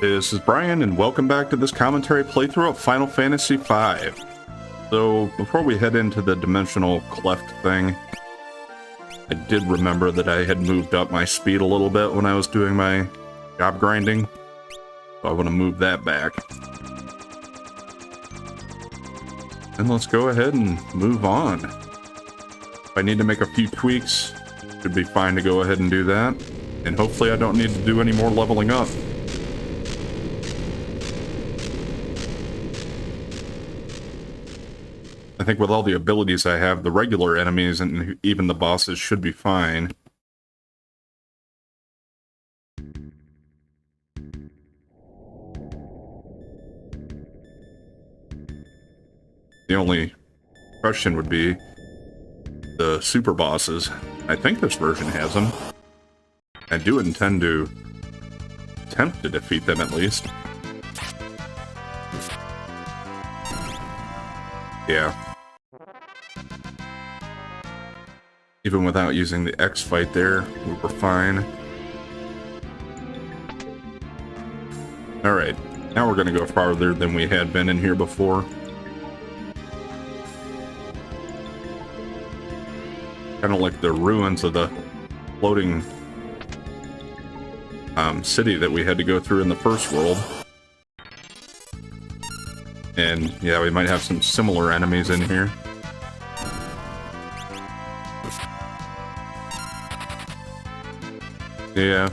This is Brian, and welcome back to this commentary playthrough of Final Fantasy V. So, before we head into the dimensional cleft thing, I did remember that I had moved up my speed a little bit when I was doing my job grinding. So I want to move that back. And let's go ahead and move on. If I need to make a few tweaks, it should be fine to go ahead and do that. And hopefully I don't need to do any more leveling up. I think with all the abilities I have, the regular enemies and even the bosses should be fine. The only question would be the super bosses. I think this version has them. I do intend to attempt to defeat them at least. Yeah. Even without using the X fight there, we were fine. Alright, now we're going to go farther than we had been in here before. Kind of like the ruins of the floating city that we had to go through in the first world. And yeah, we might have some similar enemies in here. Yeah,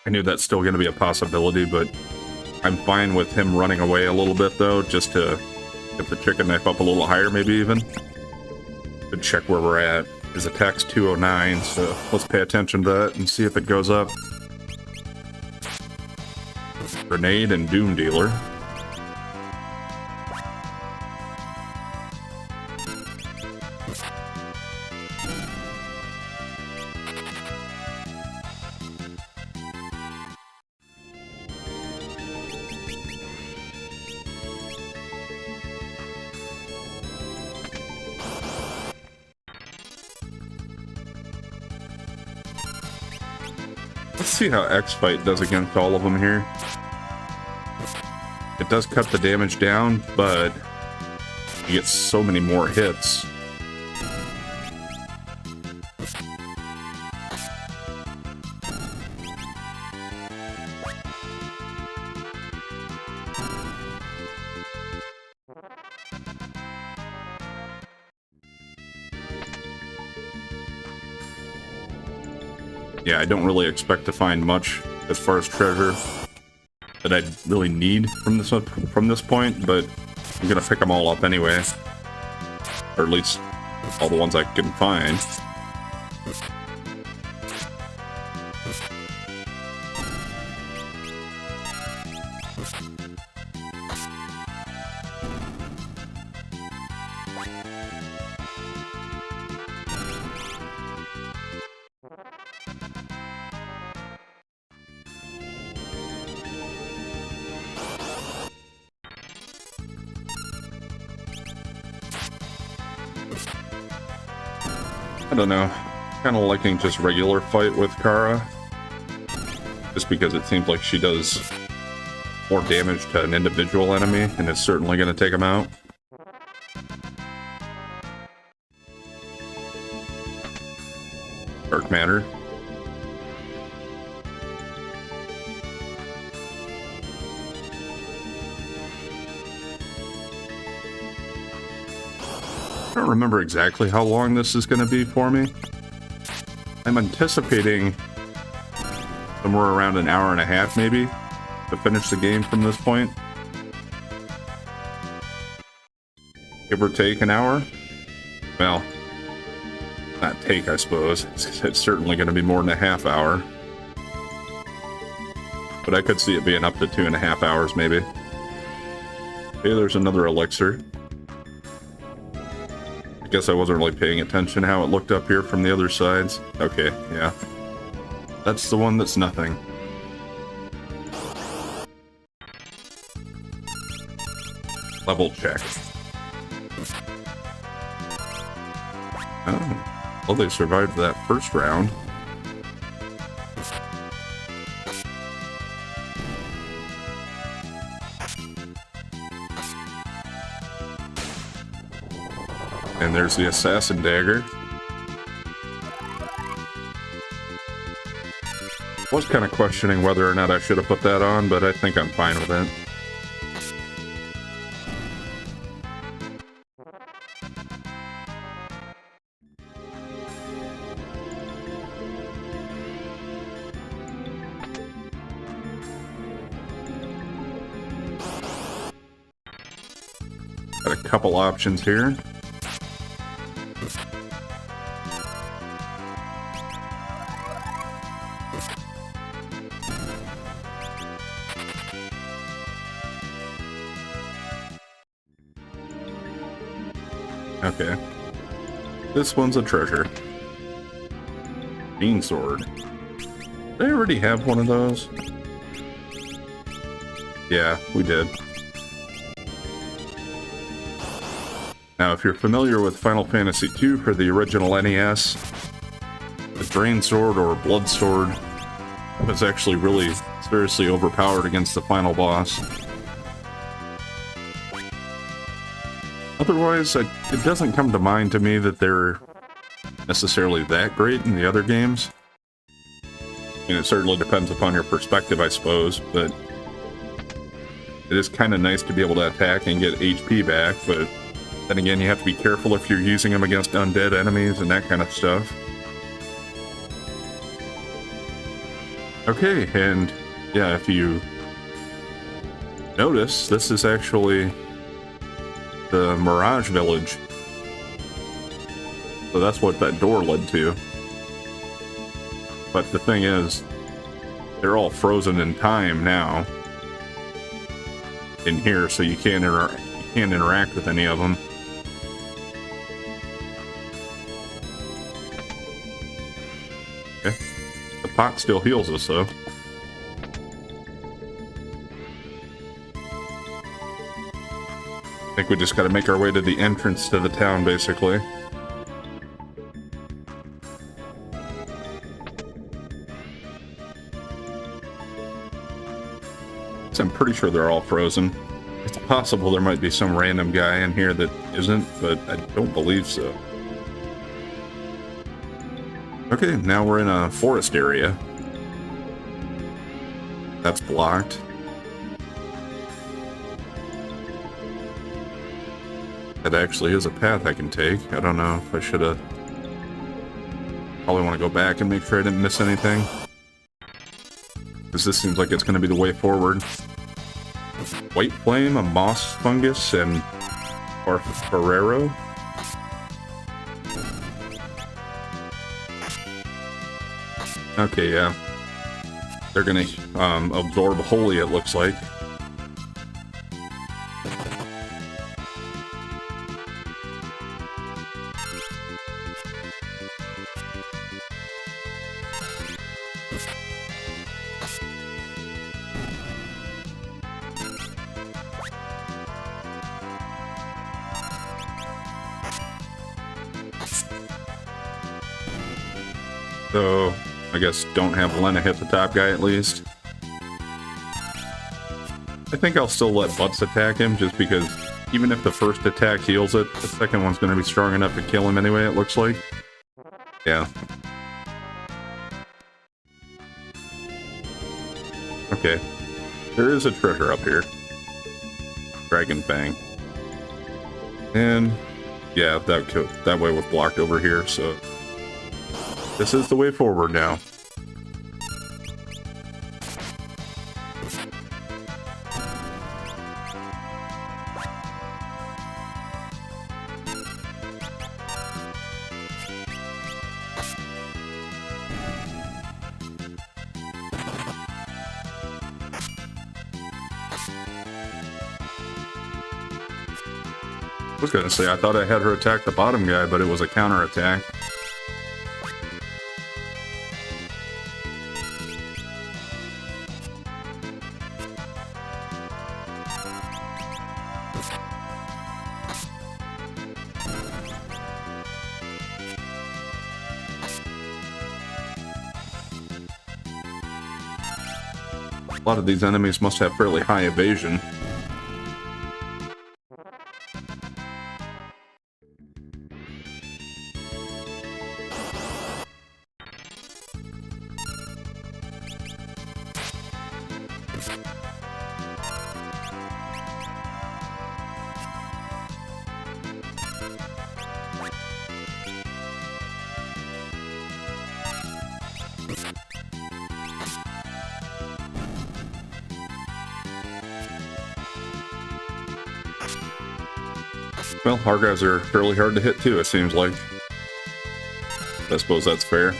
I knew that's still going to be a possibility, but I'm fine with him running away a little bit, though, just to get the chicken knife up a little higher, maybe even. To check where we're at. His attack's 209, so let's pay attention to that and see if it goes up. Grenade and Doom Dealer. Let's see how X-Fight does against all of them here. It does cut the damage down, but you get so many more hits. Yeah, I don't really expect to find much as far as treasure that I really need from this point, but I'm gonna pick them all up anyway, or at least all the ones I can find. I don't know, kind of liking just regular fight with Kara, just because it seems like she does more damage to an individual enemy, and it's certainly going to take him out. Dark Matter. I don't remember exactly how long this is going to be for me. I'm anticipating somewhere around an hour and a half, maybe, to finish the game from this point. Give or take an hour. Well, not take, I suppose. It's certainly going to be more than a half hour. But I could see it being up to 2.5 hours, maybe. Okay, there's another elixir. Guess I wasn't really paying attention how it looked up here from the other sides. Okay, yeah. That's the one that's nothing. Level check. Oh, well, they survived that first round. And there's the assassin dagger. Was kind of questioning whether or not I should have put that on, but I think I'm fine with it. Got a couple options here. Okay. This one's a treasure. Bean sword. Did I already have one of those? Yeah, we did. Now, if you're familiar with Final Fantasy II for the original NES, the Drain Sword or Blood Sword was actually really seriously overpowered against the final boss. Otherwise, it doesn't come to mind to me that they're necessarily that great in the other games. I mean, it certainly depends upon your perspective, I suppose, but it is kind of nice to be able to attack and get HP back, but then again, you have to be careful if you're using them against undead enemies and that kind of stuff. Okay, and yeah, if you notice, this is actually the Mirage Village. So that's what that door led to. But the thing is, they're all frozen in time now in here, so you can't interact with any of them. Okay. The pot still heals us, though. I think we just got to make our way to the entrance to the town, basically. So I'm pretty sure they're all frozen. It's possible there might be some random guy in here that isn't, but I don't believe so. Okay, now we're in a forest area. That's blocked. That actually is a path I can take. I don't know if I should have... Probably want to go back and make sure I didn't miss anything. Because this seems like it's going to be the way forward. White flame, a moss fungus, and Ferrero. Okay, yeah. They're going to absorb holy, it looks like. So, I guess don't have Lena hit the top guy at least. I think I'll still let Butts attack him, just because even if the first attack heals it, the second one's going to be strong enough to kill him anyway, it looks like. Yeah. Okay. There is a treasure up here. Dragon Fang. And, yeah, that way was blocked over here, so... This is the way forward now. I was gonna say, I thought I had her attack the bottom guy, but it was a counterattack. A lot of these enemies must have fairly high evasion. Well, Hargravs are fairly hard to hit too, it seems like. I suppose that's fair.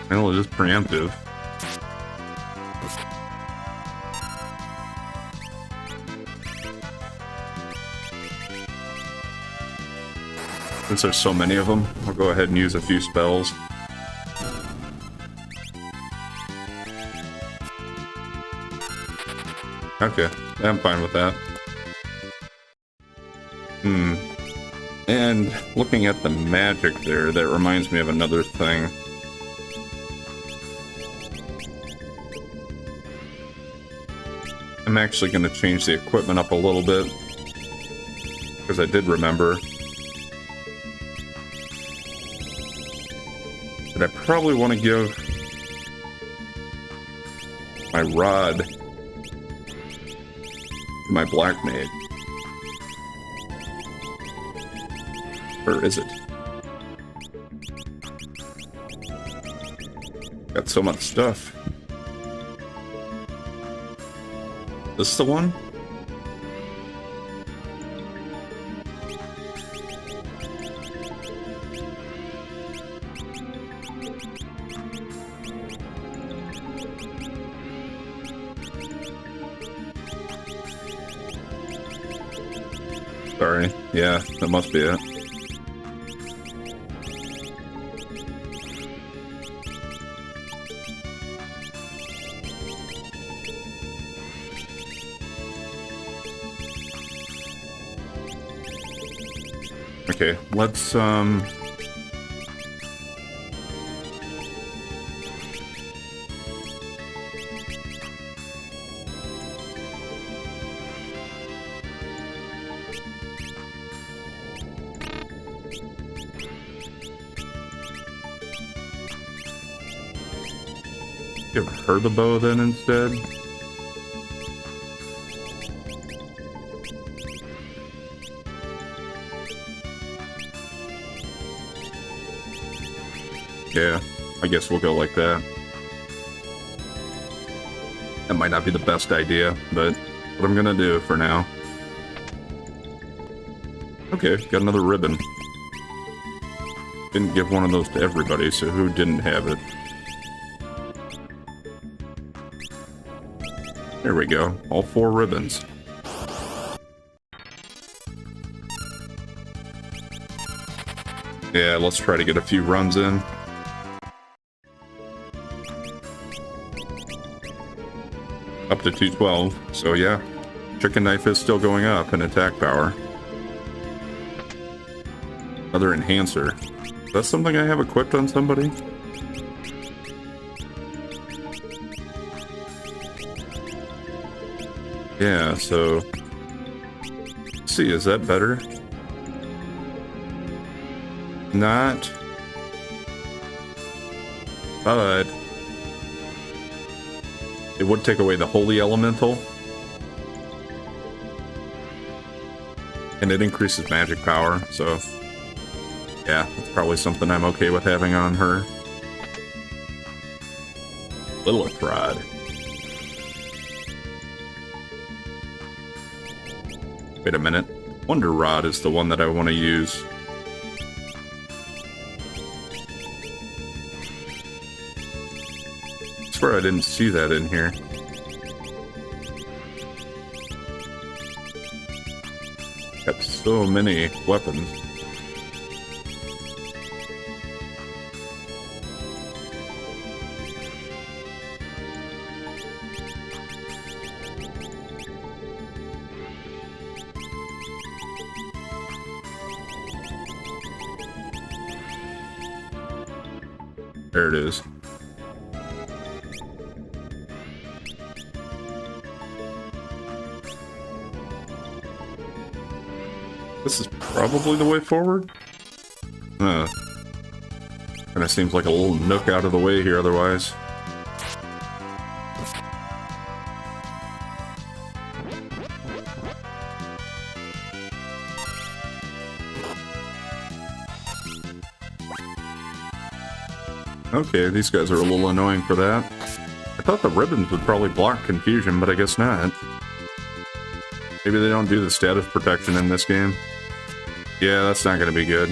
Well, it is preemptive. Since there's so many of them, I'll go ahead and use a few spells. Okay, I'm fine with that. And looking at the magic there, that reminds me of another thing. I'm actually going to change the equipment up a little bit, because I did remember that I probably want to give my rod to my Black Maid. Where is it? Got so much stuff. This the one? Sorry. Yeah, that must be it. Okay, let's give her the bow then instead. Yeah, I guess we'll go like that. That might not be the best idea, but what I'm gonna do for now. Okay, got another ribbon. Didn't give one of those to everybody, so who didn't have it? There we go, all 4 ribbons. Yeah, let's try to get a few runs in. Up to 212, so yeah. Chicken Knife is still going up in attack power. Another enhancer. Is that something I have equipped on somebody? Yeah, so... Let's see, is that better? Not... But... It would take away the Holy Elemental. And it increases magic power, so... Yeah, that's probably something I'm okay with having on her. Lilith Rod. Wait a minute. Wonder Rod is the one that I want to use. I swear I didn't see that in here. Got so many weapons. There it is. This is probably the way forward. Kind of seems like a little nook out of the way here otherwise. Okay, these guys are a little annoying for that. I thought the ribbons would probably block confusion, but I guess not. Maybe they don't do the status protection in this game. Yeah, that's not going to be good.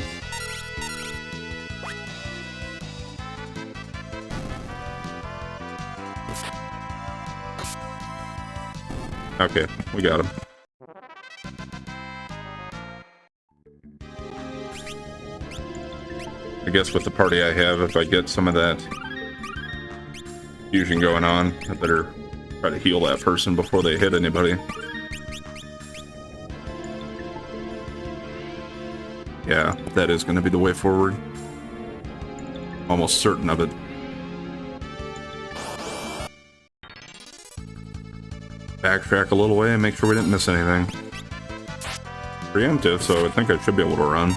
Okay, we got him. I guess with the party I have, if I get some of that fusion going on, I better try to heal that person before they hit anybody. Yeah, that is going to be the way forward. Almost certain of it. Backtrack a little way and make sure we didn't miss anything. Preemptive, so I think I should be able to run.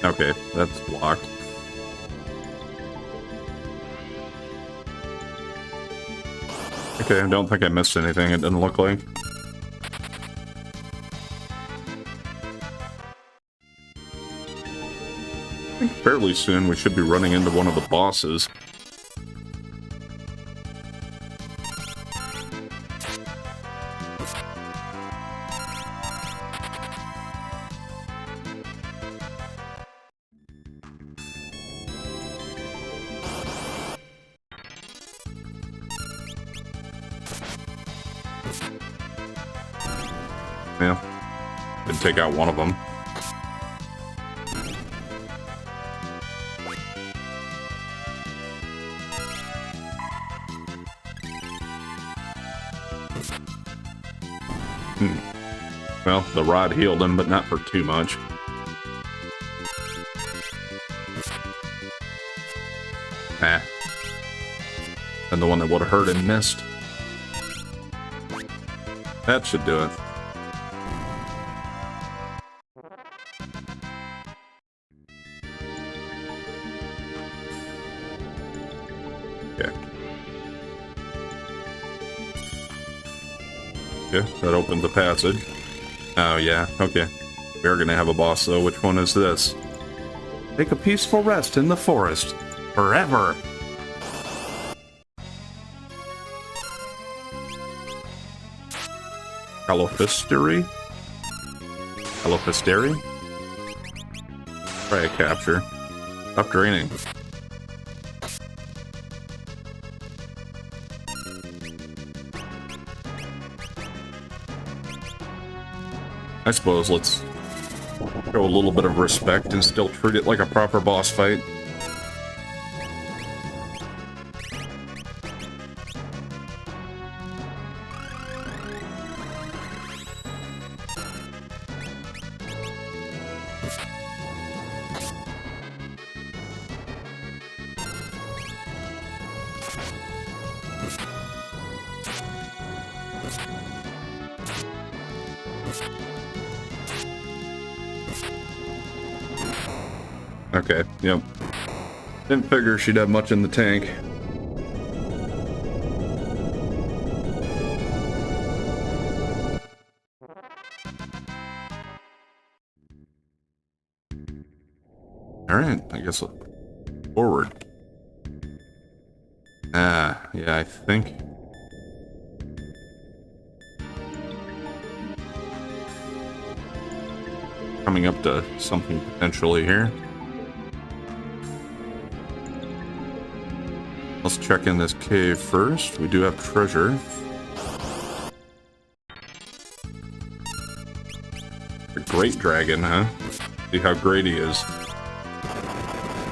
Okay, that's blocked. Okay, I don't think I missed anything, it doesn't look like. I think fairly soon we should be running into one of the bosses. Yeah, did take out one of them. Well, the rod healed him, but not for too much. Nah. And the one that would have hurt him missed. That should do it. Okay, that opens the passage. Oh yeah, okay. We're gonna have a boss though. Which one is this? Take a peaceful rest in the forest. Forever! Calophystery? Calophystery? Try a capture. Stop draining. I suppose let's show a little bit of respect and still treat it like a proper boss fight. Okay, yep. Didn't figure she'd have much in the tank. Alright, I guess forward. Ah, yeah, I think. Coming up to something potentially here. Let's check in this cave first. We do have treasure. A great dragon, huh? See how great he is.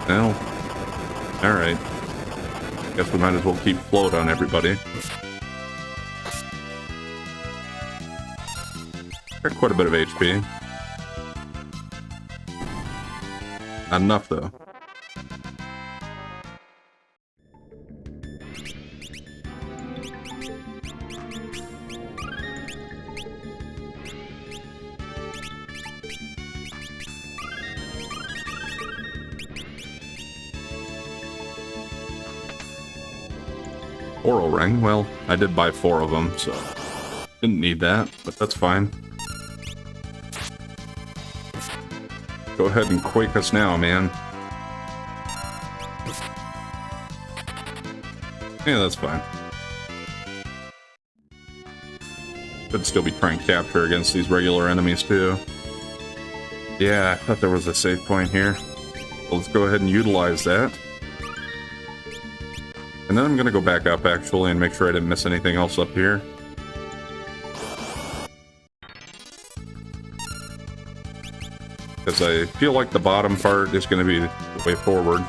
Well, alright. Guess we might as well keep float on everybody. Got quite a bit of HP. Not enough, though. Coral ring. Well, I did buy 4 of them, so didn't need that, but that's fine. Go ahead and quake us now, man. Yeah, that's fine. Could still be trying to capture against these regular enemies, too. Yeah, I thought there was a save point here. So let's go ahead and utilize that. And then I'm going to go back up, actually, and make sure I didn't miss anything else up here. Because I feel like the bottom part is going to be the way forward.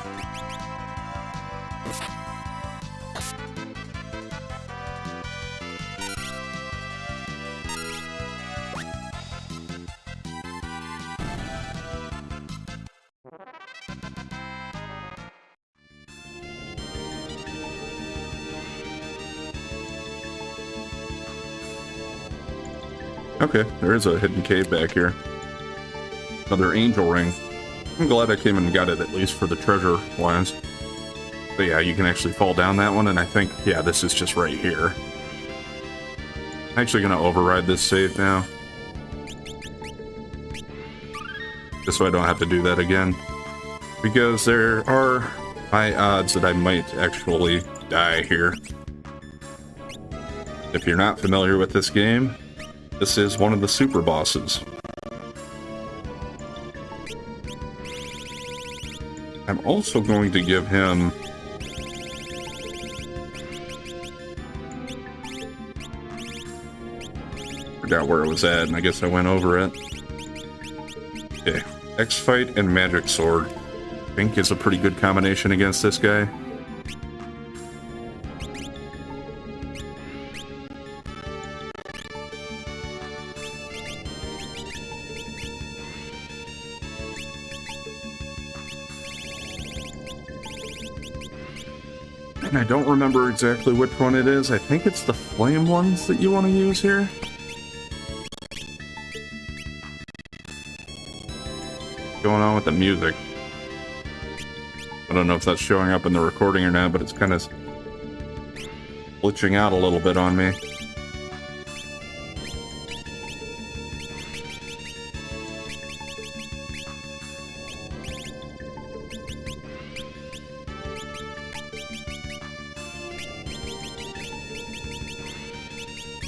Okay, there is a hidden cave back here. Another angel ring. I'm glad I came and got it at least for the treasure wise. But yeah, you can actually fall down that one, and I think, yeah, this is just right here. I'm actually going to override this save now. Just so I don't have to do that again. Because there are high odds that I might actually die here. If you're not familiar with this game, this is one of the super bosses. I'm also going to give him... Forgot where it was at, and I guess I went over it. Okay, X-Fight and Magic Sword. I think is a pretty good combination against this guy. And I don't remember exactly which one it is. I think it's the flame ones that you want to use here. What's going on with the music? I don't know if that's showing up in the recording or not, but it's kind of glitching out a little bit on me.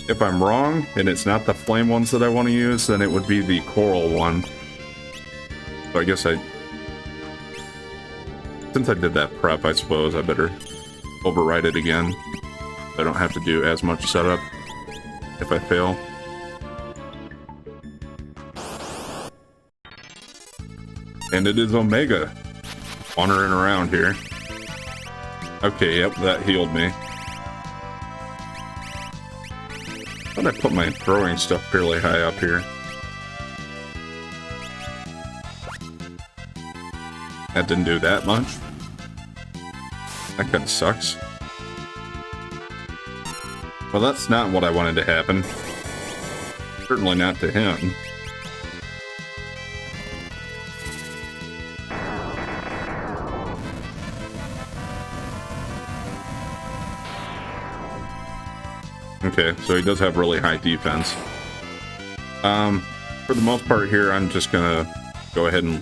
If I'm wrong, and it's not the flame ones that I want to use, then it would be the coral one. So I guess since I did that prep, I suppose I better override it again. I don't have to do as much setup if I fail. And it is Omega wandering around here. Okay, yep, that healed me. I thought I put my throwing stuff fairly high up here. That didn't do that much. That kind of sucks. Well, that's not what I wanted to happen. Certainly not to him. Okay, so he does have really high defense. For the most part here, I'm just gonna go ahead and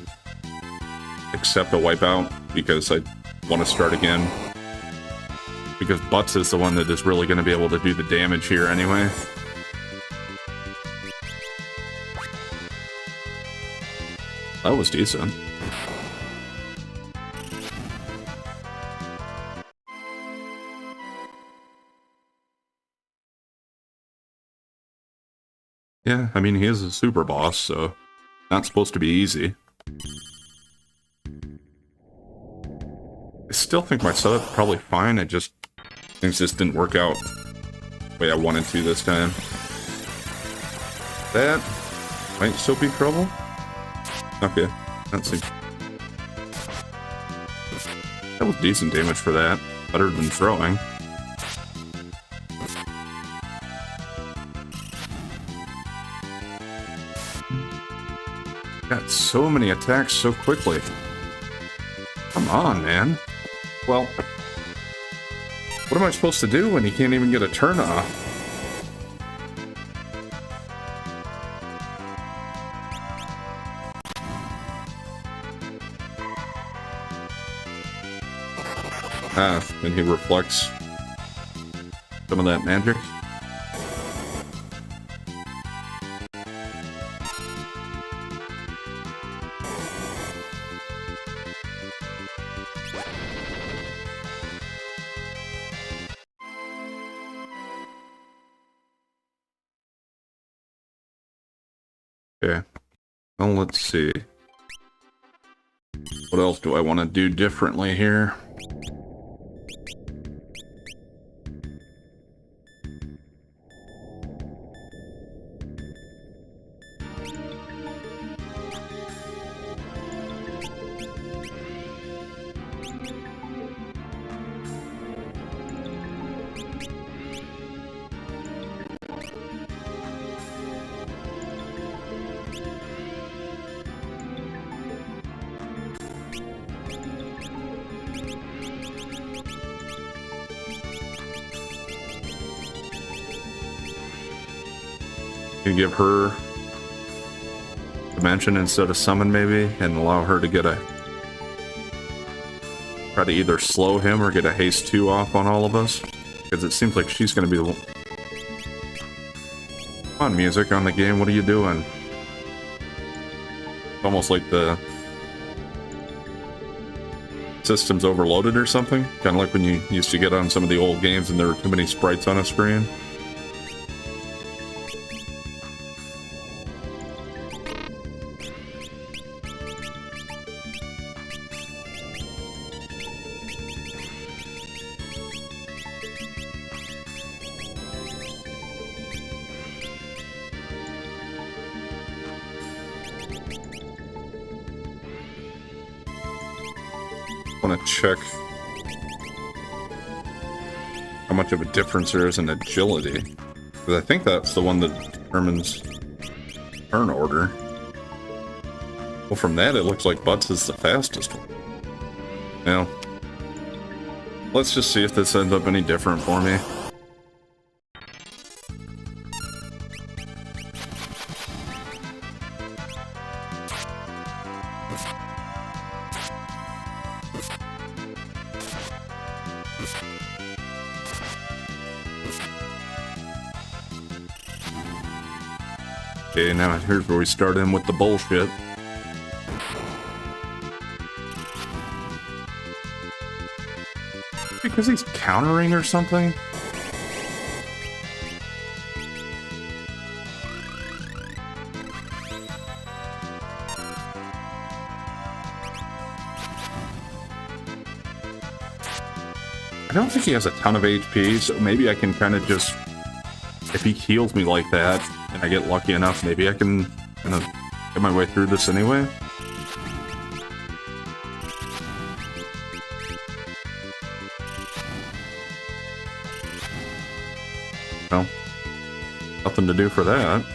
accept a wipeout because I want to start again. Because Butts is the one that is really going to be able to do the damage here anyway. That was decent. Yeah, I mean, he is a super boss, so not supposed to be easy. I still think my setup's probably fine, things just didn't work out the way I wanted to this time. That might still be trouble. Okay, let's see. That was decent damage for that, better than throwing. Got so many attacks so quickly. Come on, man. Well, what What am I supposed to do when he can't even get a turn off? Ah, and he reflects some of that magic. Okay. Well, let's see. What else do I want to do differently here? You give her dimension instead of summon, maybe, and allow her to get a... try to either slow him or get a haste 2 off on all of us. Because it seems like she's going to be the... Come on, music on the game, what are you doing? It's almost like the... system's overloaded or something. Kind of like when you used to get on some of the old games and there were too many sprites on a screen. Want to check how much of a difference there is in agility, because I think that's the one that determines turn order. Well, from that it looks like Butts is the fastest one. Now, let's just see if this ends up any different for me. Okay, now here's where we start in with the bullshit. Because he's countering or something? I don't think he has a ton of HP, so maybe I can kind of just... if he heals me like that, and I get lucky enough, maybe I can kind of get my way through this anyway. Well, nothing to do for that.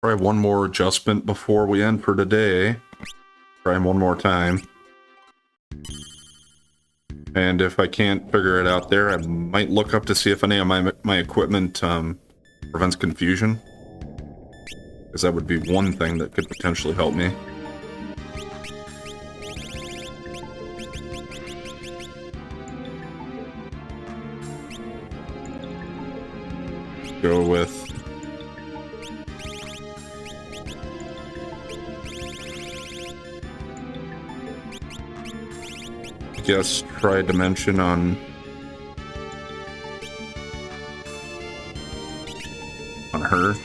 Try one more adjustment before we end for today. Try him one more time. And if I can't figure it out there, I might look up to see if any of my equipment prevents confusion. Because that would be one thing that could potentially help me. Go with... guess try a dimension on her.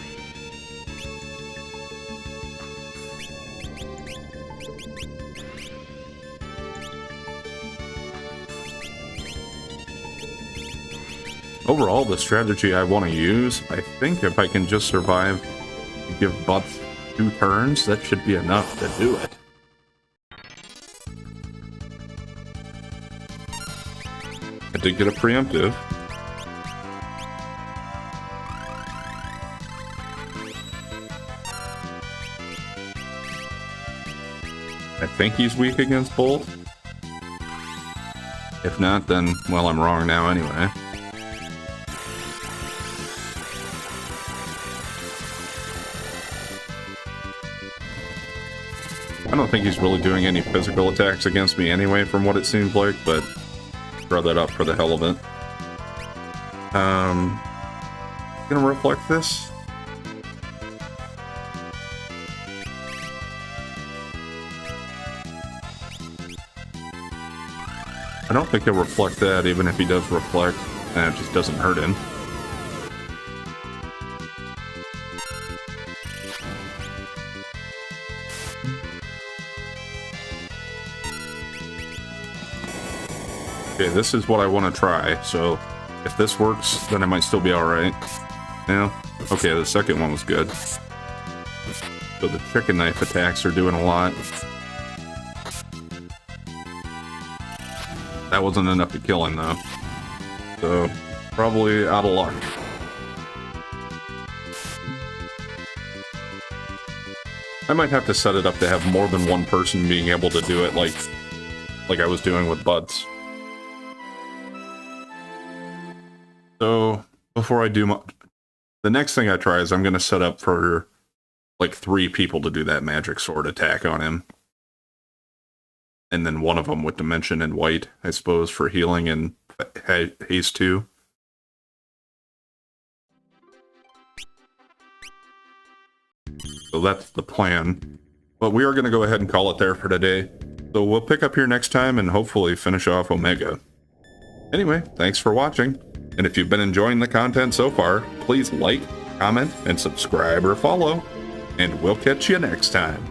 Overall, the strategy I want to use, I think if I can just survive and give Butts 2 turns, that should be enough to do it. I did get a preemptive. I think he's weak against both. If not, then, well, I'm wrong now anyway. I don't think he's really doing any physical attacks against me anyway, from what it seems like, but throw that up for the hell of it. Gonna reflect this. I don't think he'll reflect that, even if he does reflect, and it just doesn't hurt him. Okay, this is what I want to try, so if this works, then I might still be alright. Yeah, okay, the second one was good. So the chicken knife attacks are doing a lot. That wasn't enough to kill him, though. So, probably out of luck. I might have to set it up to have more than one person being able to do it like I was doing with Butts. So, before I do the next thing I try is I'm going to set up for like 3 people to do that magic sword attack on him. And then one of them with Dimension and White, I suppose, for healing and haste 2. So that's the plan. But we are going to go ahead and call it there for today. So we'll pick up here next time and hopefully finish off Omega. Anyway, thanks for watching. And if you've been enjoying the content so far, please like, comment, and subscribe or follow. And we'll catch you next time.